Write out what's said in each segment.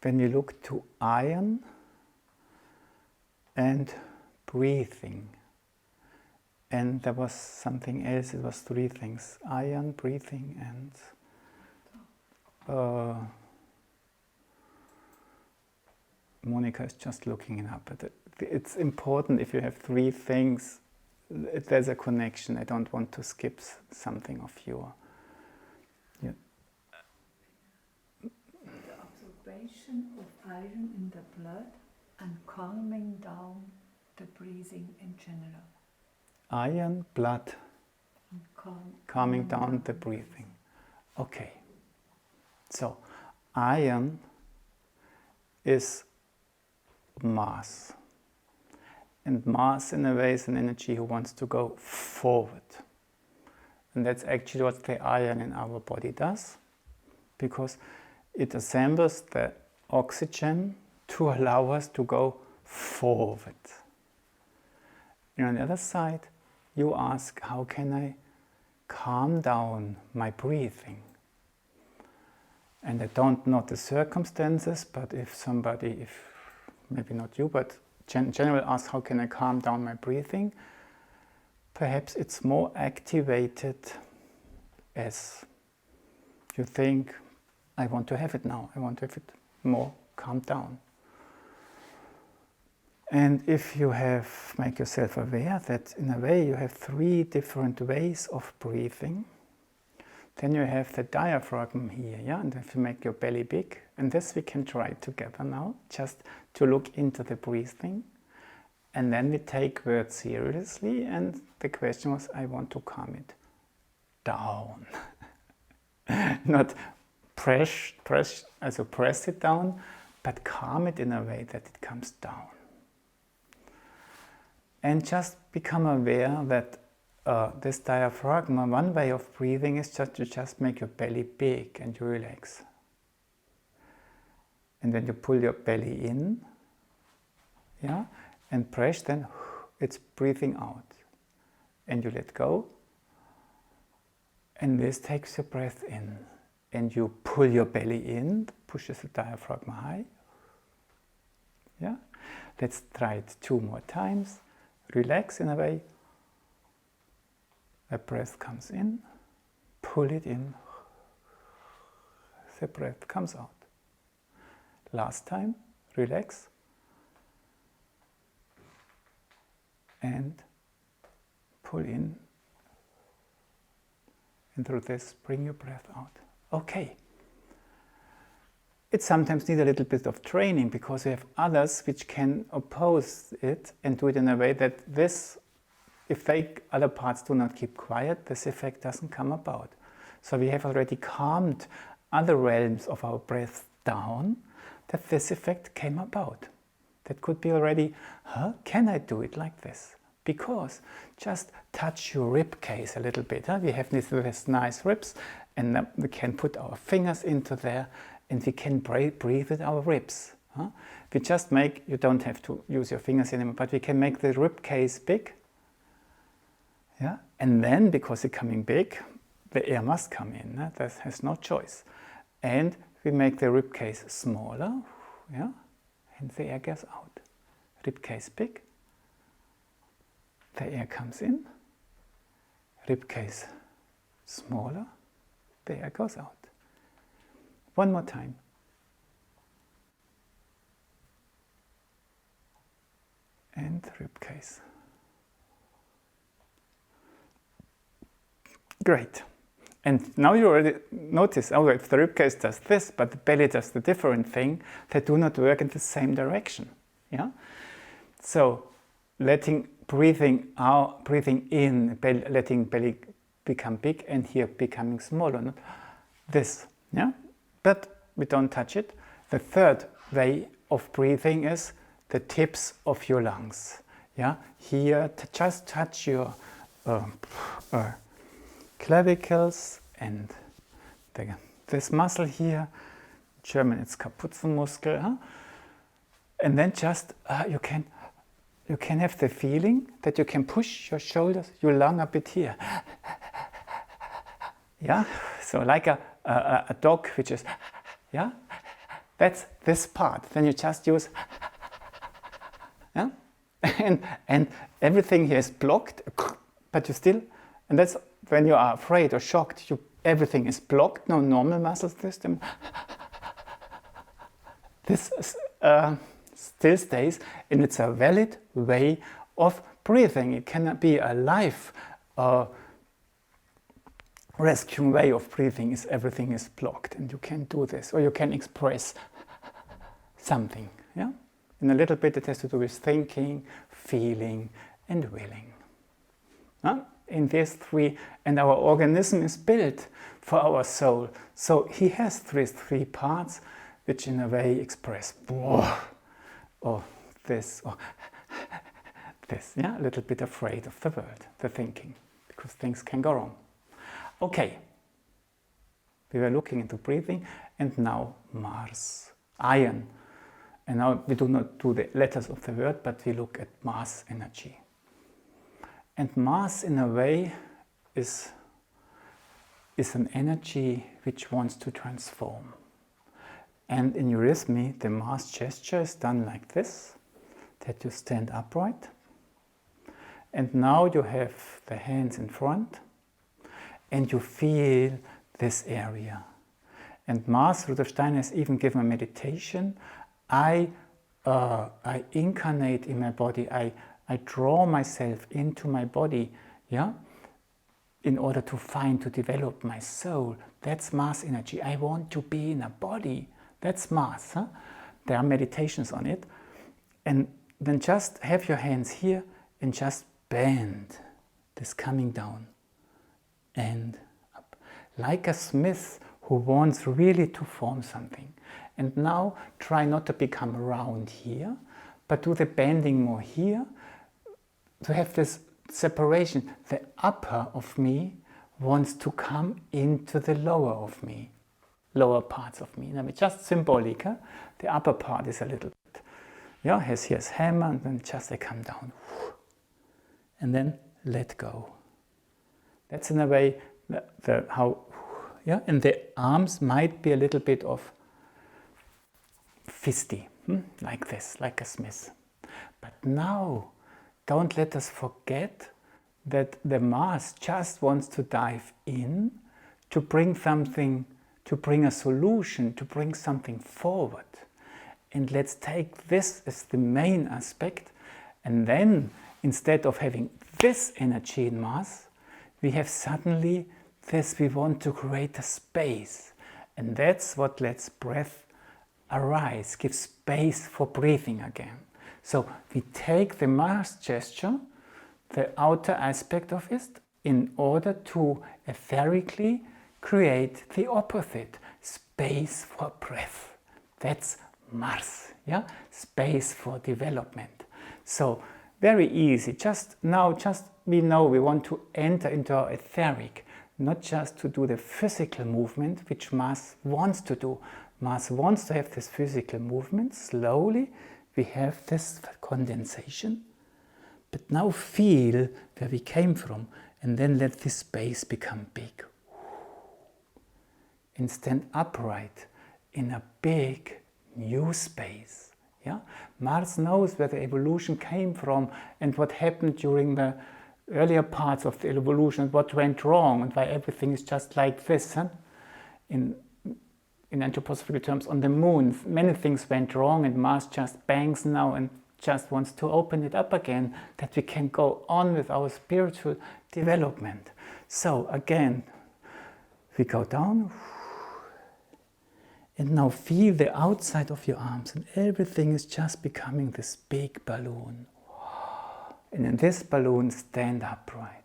when we look to iron and breathing, and there was something else, it was three things: iron, breathing, and Monica is just looking it up. But it's important if you have three things, there's a connection. I don't want to skip something of your... Yeah. The observation of iron in the blood and calming down the breathing in general. Iron, blood, And calming down the breathing. Okay. So, iron is mass. And mass, in a way, is an energy who wants to go forward. And that's actually what the iron in our body does, because it assembles the oxygen to allow us to go forward. And on the other side, you ask, how can I calm down my breathing? And I don't know the circumstances, but if somebody, maybe not you, but general asks, how can I calm down my breathing? Perhaps it's more activated as you think, I want to have it now. I want to have it more calmed down. And if you make yourself aware that in a way you have three different ways of breathing, then you have the diaphragm here, yeah? And if you make your belly big, and this we can try together now, just to look into the breathing. And then we take words seriously, and the question was, I want to calm it down. Not press it down, but calm it in a way that it comes down. And just become aware that this diaphragm, one way of breathing is just to make your belly big and you relax. And when you pull your belly in, yeah, and press, then it's breathing out. And you let go. And this takes your breath in. And you pull your belly in, pushes the diaphragm high. Yeah? Let's try it 2 more times. Relax in a way. The breath comes in, pull it in, the breath comes out. Last time, relax. And pull in. And through this, bring your breath out. Okay. It sometimes needs a little bit of training, because we have others which can oppose it and do it in a way that this, if other parts do not keep quiet, this effect doesn't come about. So we have already calmed other realms of our breath down, that this effect came about. That could be already, can I do it like this? Because just touch your rib cage a little bit. We have these nice ribs, and we can put our fingers into there, and we can breathe with our ribs. We just you don't have to use your fingers anymore, but we can make the rib cage big. Yeah? And then, because it's coming big, the air must come in. That has no choice. And we make the rib cage smaller, yeah? And the air goes out. Rib cage big, the air comes in. Rib cage smaller, the air goes out. One more time. And rib cage. Great. And now you already notice, if the rib cage does this, but the belly does the different thing, they do not work in the same direction. Yeah? So, breathing in, letting belly become big, and here becoming smaller. Not this. Yeah? But we don't touch it. The third way of breathing is the tips of your lungs. Yeah? Here, just touch your clavicles and this muscle here. In German it's Kaputzenmuskel. Huh? And then just you can have the feeling that you can push your shoulders, your lung a bit here. Yeah, so like a dog which is, yeah, That's this part. Then you just use, yeah? and everything here is blocked, but you still, and that's when you are afraid or shocked, everything is blocked, no normal muscle system. This still stays, and it's a valid way of breathing. It cannot be a life rescuing way of breathing is everything is blocked, and you can do this, or you can express something. Yeah, in a little bit it has to do with thinking, feeling, and willing. In these three, and our organism is built for our soul. So he has these three parts, which in a way express, or this, or this. Yeah, a little bit afraid of the world, the thinking, because things can go wrong. Okay, we were looking into breathing, and now Mars, iron. And now we do not do the letters of the word, but we look at Mars energy. And Mars, in a way, is an energy which wants to transform. And in Eurythmy, the Mars gesture is done like this, that you stand upright. And now you have the hands in front, and you feel this area. And Mars, Rudolf Steiner has even given a meditation. I incarnate in my body. I draw myself into my body, yeah, in order to develop my soul. That's Mars energy. I want to be in a body. That's Mars. Huh? There are meditations on it. And then just have your hands here and just bend this coming down and up. Like a smith who wants really to form something. And now try not to become round here, but do the bending more here, to have this separation. The upper of me wants to come into the lower of me, lower parts of me. I mean, just symbolic. Huh? The upper part is a little bit, yeah, here's hammer, and then just they come down. And then let go. That's in a way how, yeah, and the arms might be a little bit of fisty, like this, like a smith. But now, don't let us forget that the Mars just wants to dive in to bring something, to bring a solution, to bring something forward. And let's take this as the main aspect, and then instead of having this energy in Mars, we have suddenly this, we want to create a space. And that's what lets breath arise, give space for breathing again. So we take the Mars gesture, the outer aspect of it, in order to etherically create the opposite, space for breath. That's Mars, yeah? Space for development. So very easy. We know we want to enter into our etheric, not just to do the physical movement, which Mars wants to do. Mars wants to have this physical movement. Slowly we have this condensation. But now feel where we came from, and then let this space become big. And stand upright in a big new space. Yeah? Mars knows where the evolution came from and what happened during the earlier parts of the evolution, what went wrong and why everything is just like this. Huh? In anthroposophical terms, on the moon, many things went wrong, and Mars just bangs now and just wants to open it up again, that we can go on with our spiritual development. So again, we go down, and now feel the outside of your arms, and everything is just becoming this big balloon. And in this balloon, stand upright.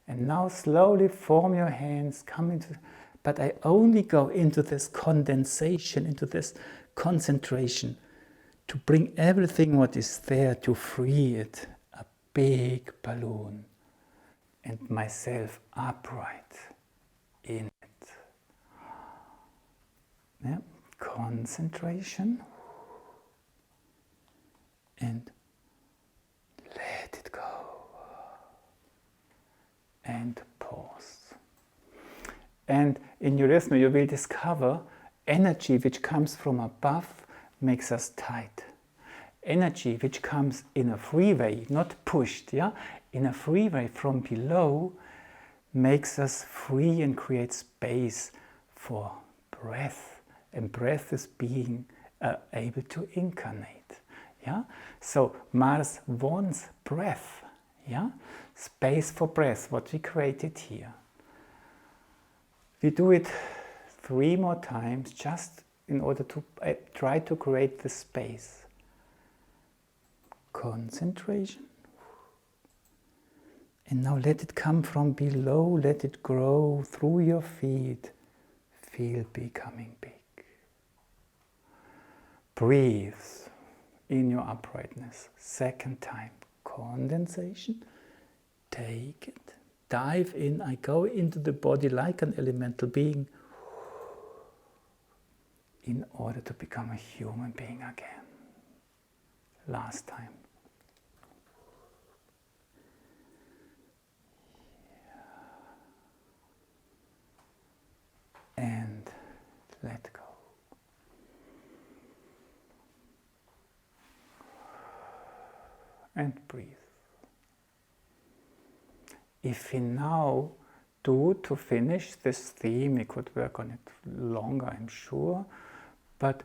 And now slowly form your hands, come into, but I only go into this condensation, into this concentration, to bring everything what is there, to free it, a big balloon, and myself upright in it. Yeah. Concentration, and let it go, and pause. And in Eurythmy you will discover energy which comes from above makes us tight. Energy which comes in a free way, not pushed, yeah? In a free way from below, makes us free and creates space for breath. And breath is being able to incarnate. Yeah? So Mars wants breath. Yeah? Space for breath, what we created here. We do it 3 more times just in order to try to create the space. Concentration. And now let it come from below, let it grow through your feet. Feel becoming big. Breathe in your uprightness. 2nd time. Condensation. Take it. Dive in. I go into the body like an elemental being in order to become a human being again. Last time. And let go. And breathe. If we now do to finish this theme, we could work on it longer, I'm sure, but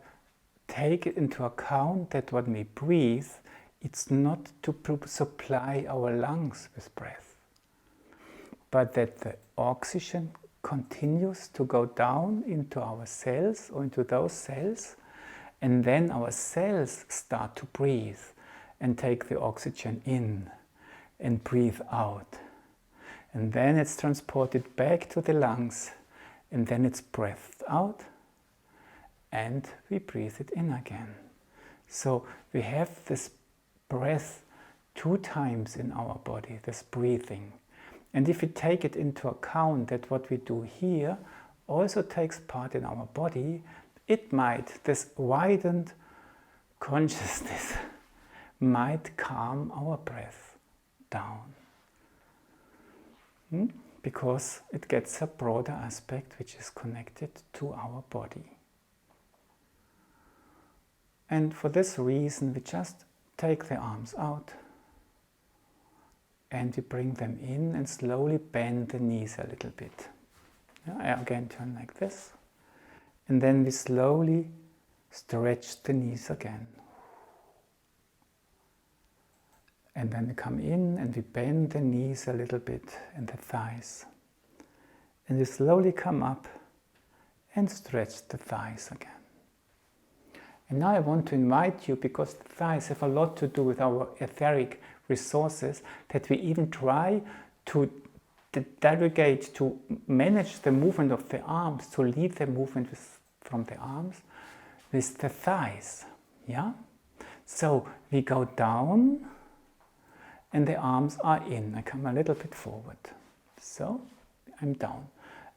take it into account that when we breathe, it's not to supply our lungs with breath, but that the oxygen continues to go down into our cells or into those cells, and then our cells start to breathe and take the oxygen in and breathe out. And then it's transported back to the lungs, and then it's breathed out, and we breathe it in again. So we have this breath 2 times in our body, this breathing. And if we take it into account that what we do here also takes part in our body, it might, this widened consciousness might calm our breath down. Because it gets a broader aspect which is connected to our body. And for this reason, we just take the arms out and we bring them in and slowly bend the knees a little bit. Yeah, I again turn like this. And then we slowly stretch the knees again. And then we come in and we bend the knees a little bit and the thighs. And we slowly come up and stretch the thighs again. And now I want to invite you, because the thighs have a lot to do with our etheric resources, that we even try to delegate, to manage the movement of the arms, to lead the movement from the arms with the thighs. Yeah? So we go down and the arms are in. I come a little bit forward. So I'm down.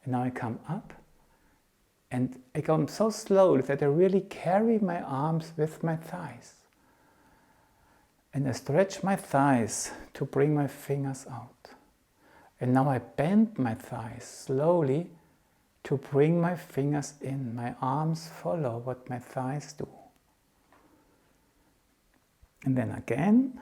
And now I come up. And I go so slowly that I really carry my arms with my thighs. And I stretch my thighs to bring my fingers out. And now I bend my thighs slowly to bring my fingers in. My arms follow what my thighs do. And then again.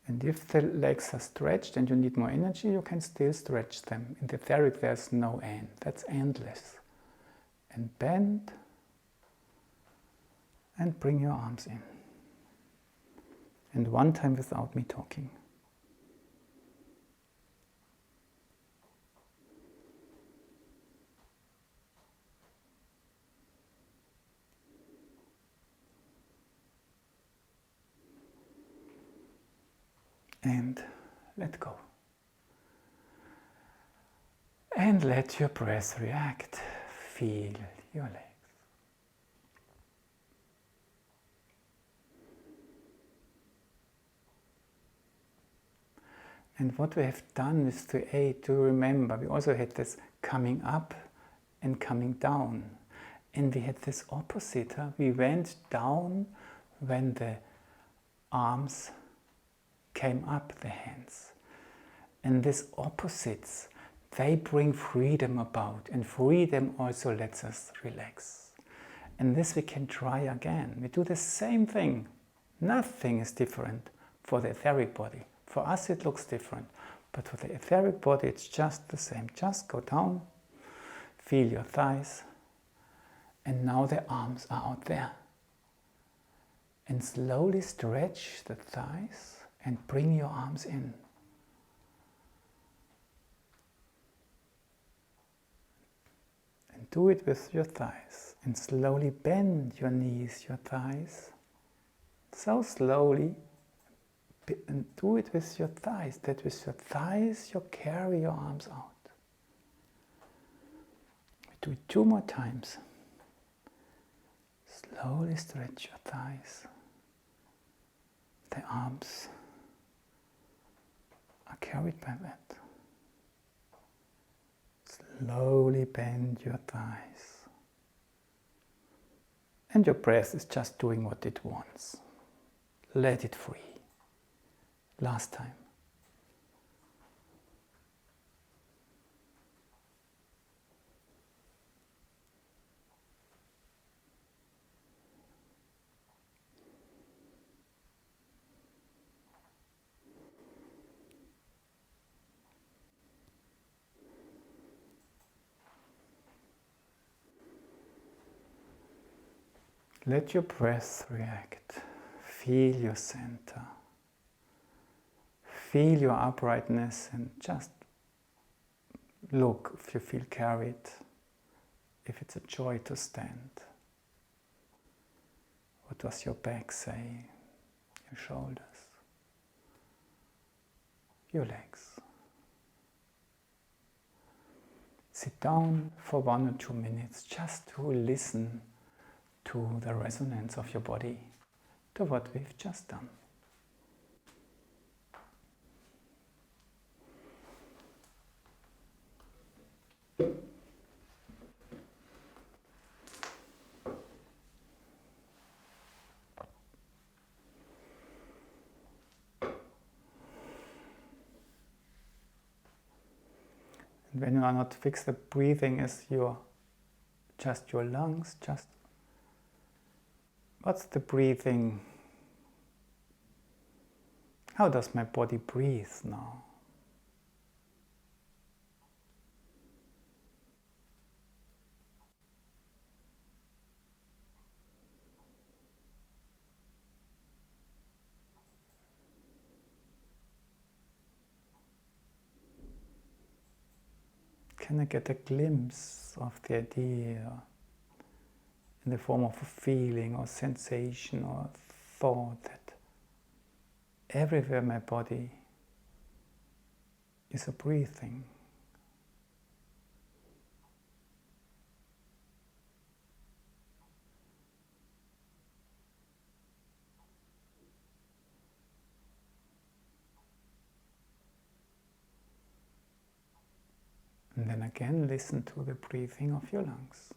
And if the legs are stretched and you need more energy, you can still stretch them. In the etheric, there's no end. That's endless. And bend. And bring your arms in. And 1 time without me talking. And let go. And let your breath react. Feel your legs. And what we have done with the 8, to remember, we also had this coming up and coming down. And we had this opposite. We went down when the arms came up, the hands. And these opposites, they bring freedom about, and freedom also lets us relax. And this we can try again. We do the same thing. Nothing is different for the etheric body. For us it looks different, but for the etheric body it's just the same. Just go down, feel your thighs, and now the arms are out there. And slowly stretch the thighs and bring your arms in. And do it with your thighs. And slowly bend your knees, your thighs. So slowly. And do it with your thighs. That with your thighs you carry your arms out. Do it 2 more times. Slowly stretch your thighs. The arms are carried by that. Slowly bend your thighs. And your breath is just doing what it wants. Let it free. Last time. Let your breath react. Feel your center. Feel your uprightness and just look if you feel carried, if it's a joy to stand. What does your back say? Your shoulders, your legs. Sit down for 1 or 2 minutes just to listen to the resonance of your body, to what we've just done. And when you are not fixed, the breathing is just your lungs, just what's the breathing? How does my body breathe now? Can I get a glimpse of the idea in the form of a feeling or sensation or thought that everywhere my body is a breathing? And then again, listen to the breathing of your lungs.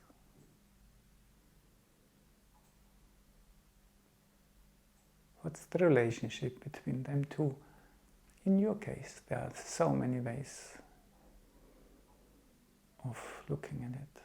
What's the relationship between them two? In your case, there are so many ways of looking at it.